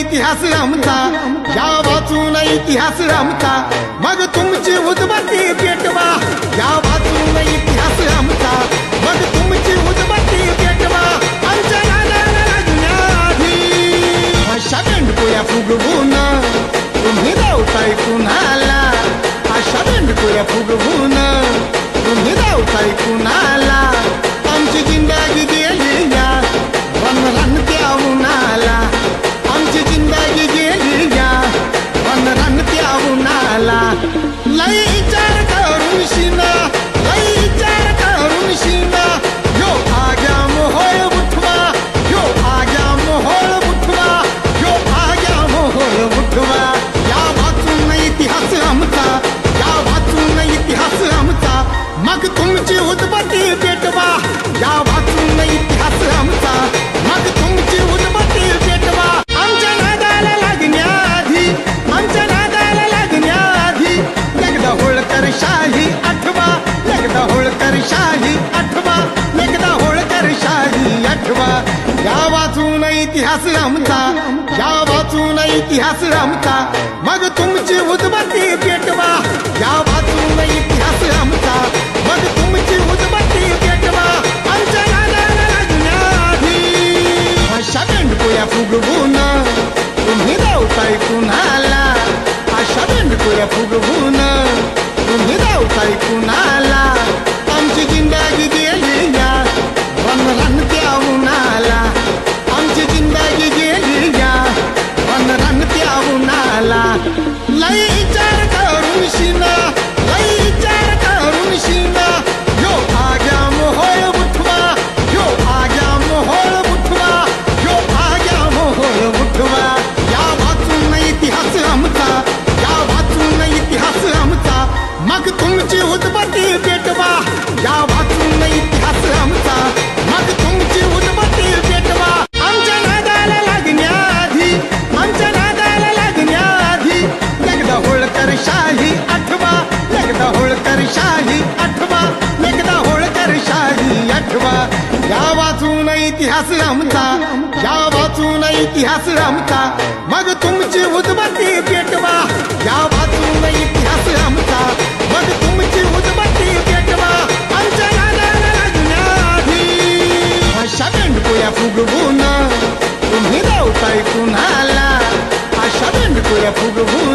इतिहास आमचा, या वाचून इतिहास आमचा, मग तुमची उदबत्ती पेटवा. या वाचून इतिहास आमचा, मग तुमची उदबत्ती पेटवा. आमच्या नादाला लागण्याआधी अशा बेंडकुळ्या फुगवून तुम्ही धावताय कुणाला. अशा बेंडकुळ्या फुगवून तुम्ही धावताय कुणाला. आमची जिंदगी गेली या वनरानत्या उन्हाला. आमची जिंदगी गेली या वनरानत्या उन्हाला. लई विचार करून शिना, लई विचार करून शिना. यो आग्या मोहोळ उठवा, यो आग्या मोहोळ उठवा, यो आग्या मोहोळ उठवा. या वाचून इतिहास आमचा, या वाचून इतिहास आमचा, मग तुमची उदबत्ती पेटवा. या वाचून इतिहास आमचा, मग तुमची उदबत्ती पेटवा. आमच्या नादाला लागण्याआधी, आमच्या नादाला लागण्याआधी एकदा होळकर शाही आठवा, एकदा होळकर शाही आठवा, एकदा होळकर शाही आठवा. या वाचून इतिहास आमचा, या वाचून इतिहास आमचा, मग तुमची उदबत्ती पेटवा. या वाचून इतिहास आमचा, मग तुमची उदबत्ती पेटवा. आमच्या नादाला लागण्याआधी अशा बेंडकुळ्या फुगवून तुम्ही धावताय कुणाला. अशा बेंडकुळ्या फुगवून तुम्ही धावताय कुणाला. आमची जिंदगी गेली या वनरानत्या उन्हाला. आमची जिंदगी गेली या वनरानत्या उन्हाला. लई विचार करून शिना, लई विचार करून शिना. यो आग्या मोहोळ उठवा, यो आग्या मोहोळ उठवा, यो आग्या मोहोळ उठवा. या वाचून इतिहास आमचा, या वाचून इतिहास आमचा, मग तुमची उदबत्ती पेटवा. या वाचून इतिहास आमचा, मग तुमची उदबत्ती पेटवा. आमच्या नादाला लागण्याआधी, आमच्या नादाला लागण्याआधी एकदा होळकर शाही आठवा, एकदा होळकर शाही आठवा, एकदा होळकर शाही आठवा. या वाचून इतिहास आमचा, या वाचून इतिहास आमचा, मग तुमची उदबत्ती पेटवा. या वाचून इतिहास आमचा, मग तुमची उदबत्ती पेटवा. आमच्या नादाला लागण्याआधी अशा बेंडकुळ्या फुगवून तुम्ही धावताय कुणाला. अशा बेंडकुळ्या फुगवून